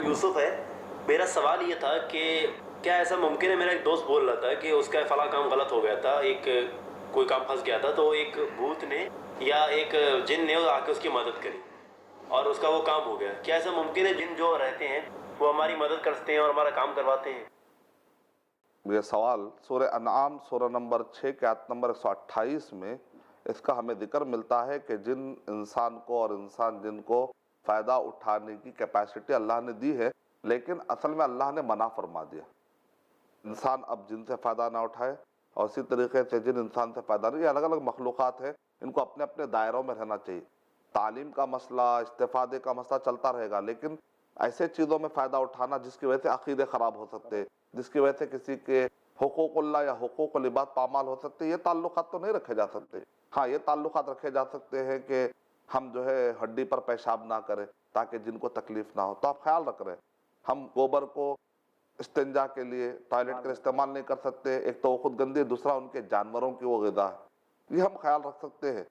نام یوسف ہے. میرا سوال یہ تھا کہ کیا ایسا ممکن ہے، میرا ایک دوست بول رہا تھا کہ اس کا فلاں کام غلط ہو گیا تھا، کوئی کام پھنس گیا تھا، تو ایک بھوت نے یا ایک جن نے آ کے اس کی مدد کری اور اس کا وہ کام ہو گیا. کیا ایسا ممکن ہے جن جو رہتے ہیں وہ ہماری مدد کرتے ہیں اور ہمارا کام کرواتے ہیں؟ یہ سوال سورہ انعام سورہ نمبر 6 کے آیت نمبر 128 میں اس کا ہمیں ذکر ملتا ہے کہ جن انسان کو اور انسان جن کو فائدہ اٹھانے کی کیپیسٹی اللہ نے دی ہے، لیکن اصل میں اللہ نے منع فرما دیا. انسان اب جن سے فائدہ نہ اٹھائے، اور اسی طریقے سے جن انسان سے فائدہ نہیں، یہ الگ الگ مخلوقات ہیں، ان کو اپنے اپنے دائروں میں رہنا چاہیے. تعلیم کا مسئلہ، استفادے کا مسئلہ چلتا رہے گا، لیکن ایسے چیزوں میں فائدہ اٹھانا جس کی وجہ سے عقیدے خراب ہو سکتے، جس کی وجہ سے کسی کے حقوق اللہ یا حقوق العباد پامال ہو سکتے، یہ تعلقات تو نہیں رکھے جا سکتے. ہاں، یہ تعلقات رکھے جا سکتے ہیں کہ ہم جو ہے ہڈی پر پیشاب نہ کریں تاکہ جن کو تکلیف نہ ہو. تو آپ خیال رکھ رہے ہیں، ہم گوبر کو استنجا کے لیے ٹوائلٹ کے لیے استعمال نہیں کر سکتے، ایک تو وہ خود گندی ہے، دوسرا ان کے جانوروں کی وہ غذا ہے، یہ ہم خیال رکھ سکتے ہیں.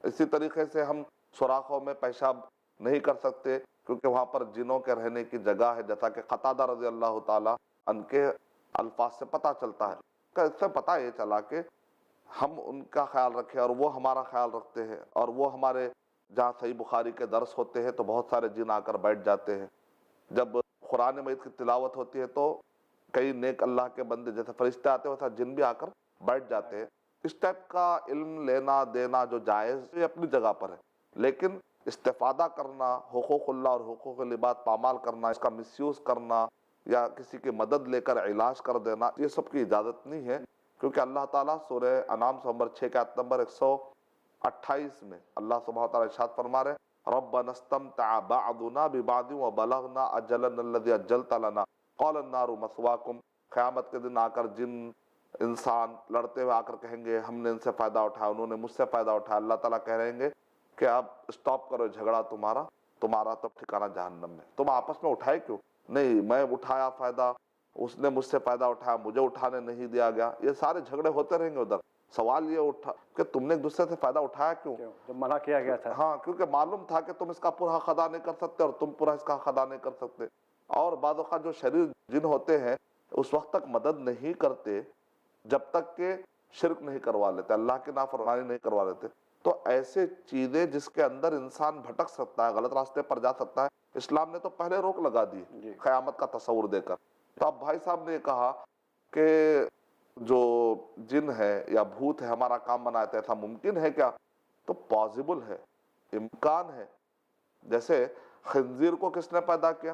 اسی طریقے سے ہم سوراخوں میں پیشاب نہیں کر سکتے کیونکہ وہاں پر جنوں کے رہنے کی جگہ ہے، جیسا کہ قتادہ رضی اللہ تعالیٰ ان کے الفاظ سے پتہ چلتا ہے. کہ اس سے پتہ یہ چلا کہ ہم ان کا خیال رکھیں اور وہ ہمارا خیال رکھتے ہیں، اور وہ ہمارے جہاں صحیح بخاری کے درس ہوتے ہیں تو بہت سارے جن آ کر بیٹھ جاتے ہیں. جب قرآن مجید کی تلاوت ہوتی ہے تو کئی نیک اللہ کے بندے جیسے فرشتے آتے ہیں ویسا جن بھی آ کر بیٹھ جاتے ہیں. اس ٹائپ کا علم لینا دینا جو جائز یہ اپنی جگہ پر ہے، لیکن استفادہ کرنا، حقوق اللہ اور حقوق العباد پامال کرنا، اس کا مس یوز کرنا یا کسی کی مدد لے کر علاج کر دینا، یہ سب کی اجازت نہیں ہے. کیونکہ اللہ تعالیٰ سورہ انعام نمبر 6 کے آیت نمبر 128 میں اللہ سبحانہ وتعالیٰ ارشاد فرما رہے ربنا استمتع بعضنا ببعض وبلغنا اجلنا الذي اجلت لنا قال النار مثواكم. قیامت کے دن آ کر جن انسان لڑتے ہوئے آ کر کہیں گے ہم نے ان سے فائدہ اٹھایا، انہوں نے مجھ سے فائدہ اٹھایا. اللہ تعالیٰ کہہ رہیں گے کہ اب اسٹاپ کرو جھگڑا، تمہارا تب ٹھکانہ جہنم میں. تم آپس میں اٹھائے کیوں؟ نہیں، میں اٹھایا فائدہ، اس نے مجھ سے فائدہ اٹھایا، مجھے اٹھانے نہیں دیا گیا. یہ سارے جھگڑے ہوتے رہیں گے ادھر. سوال یہ اٹھا کہ تم نے ایک دوسرے سے فائدہ اٹھایا کیوں؟ جو منع کیا گیا تھا. ہاں، کیونکہ معلوم تھا کہ تم اس کا پورا حق ادا نہیں کر سکتے اور تم پورا اس کا حق ادا نہیں کر سکتے. اور بعض اوقات جو شریر جن ہوتے ہیں اس وقت تک مدد نہیں کرتے جب تک کہ شرک نہیں کروا لیتے، اللہ کی نافرمانی نہیں کروا لیتے. تو ایسے چیزیں جس کے اندر انسان بھٹک سکتا ہے، غلط راستے پر جا سکتا ہے، اسلام نے تو پہلے روک لگا دی قیامت کا تصور دے کر. تو اب بھائی صاحب نے یہ کہا کہ جو جن ہے یا بھوت ہے ہمارا کام بناتے ہیں، ایسا ممکن ہے کیا؟ تو پاسبل ہے، امکان ہے. جیسے خنزیر کو کس نے پیدا کیا؟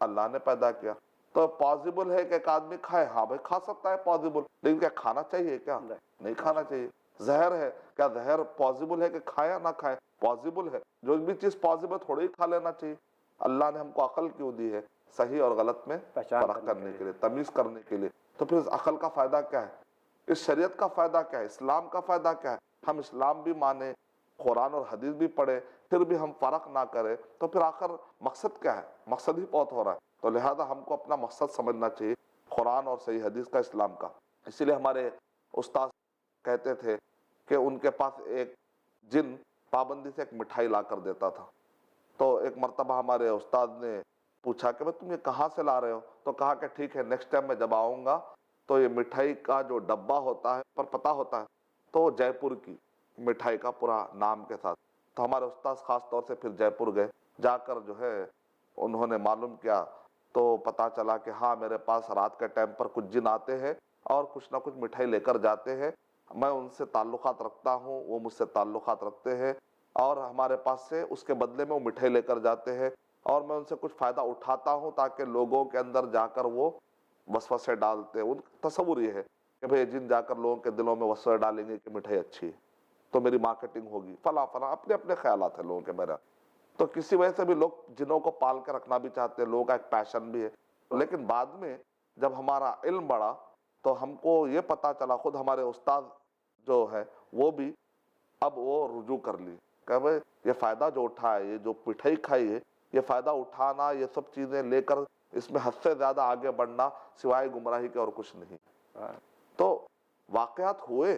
اللہ نے پیدا کیا. تو پاسبل ہے کہ ایک آدمی کھائے، ہاں بھائی کھا سکتا ہے، پاسبل. لیکن کیا کھانا چاہیے؟ کیا نہیں کھانا چاہیے. زہر ہے، کیا زہر پاسبل ہے کہ کھائے یا نہ کھائے؟ پاسبل ہے. جو بھی چیز پاسبل تھوڑی ہی کھا لینا چاہیے. اللہ نے ہم کو عقل کیوں دی ہے؟ صحیح اور غلط میں فرق کرنے کے لیے، تمیز کرنے کے لیے. تو پھر اس عقل کا فائدہ کیا ہے؟ اس شریعت کا فائدہ کیا ہے؟ اسلام کا فائدہ کیا ہے؟ ہم اسلام بھی مانیں، قرآن اور حدیث بھی پڑھیں، پھر بھی ہم فرق نہ کریں تو پھر آخر مقصد کیا ہے؟ مقصد ہی بہت ہو رہا ہے. تو لہذا ہم کو اپنا مقصد سمجھنا چاہیے، قرآن اور صحیح حدیث کا، اسلام کا. اسی لیے ہمارے استاد کہتے تھے کہ ان کے پاس ایک جن پابندی سے ایک مٹھائی لا کر دیتا تھا. تو ایک مرتبہ ہمارے استاد نے پوچھا کہ تم یہ کہاں سے لا رہے ہو؟ تو کہا کہ ٹھیک ہے، نیکسٹ ٹائم میں جب آؤں گا تو یہ مٹھائی کا جو ڈبہ ہوتا ہے پر پتہ ہوتا ہے تو جے پور کی مٹھائی کا پورا نام کے ساتھ. تو ہمارے استاد خاص طور سے پھر جے پور گئے، جا کر جو ہے انہوں نے معلوم کیا تو پتہ چلا کہ ہاں میرے پاس رات کے ٹائم پر کچھ جن آتے ہیں اور کچھ نہ کچھ مٹھائی لے کر جاتے ہیں. میں ان سے تعلقات رکھتا ہوں، وہ مجھ سے تعلقات رکھتے ہیں، اور ہمارے پاس سے اس کے بدلے میں وہ مٹھائی لے کر جاتے ہیں، اور میں ان سے کچھ فائدہ اٹھاتا ہوں تاکہ لوگوں کے اندر جا کر وہ وسوسے ڈالتے. ان تصور یہ ہے کہ بھئی جن جا کر لوگوں کے دلوں میں وسوسے ڈالیں گے کہ مٹھائی اچھی ہے تو میری مارکیٹنگ ہوگی، فلاں فلاں اپنے اپنے خیالات ہیں لوگوں کے میرا. تو کسی وجہ سے بھی لوگ جنوں کو پال کے رکھنا بھی چاہتے ہیں، لوگوں کا ایک پیشن بھی ہے. لیکن بعد میں جب ہمارا علم بڑھا تو ہم کو یہ پتہ چلا، خود ہمارے استاد جو ہے وہ بھی اب وہ رجوع کر لی کہ بھئی یہ فائدہ جو اٹھا ہے، یہ جو مٹھائی کھائی ہے، یہ فائدہ اٹھانا، یہ سب چیزیں لے کر اس میں حد سے زیادہ آگے بڑھنا سوائے گمراہی کے اور کچھ نہیں. تو واقعات ہوئے،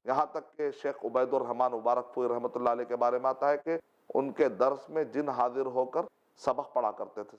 یہاں تک کہ شیخ عبید الرحمن مبارک پوری رحمۃ اللہ علیہ کے بارے میں آتا ہے کہ ان کے درس میں جن حاضر ہو کر سبق پڑھا کرتے تھے.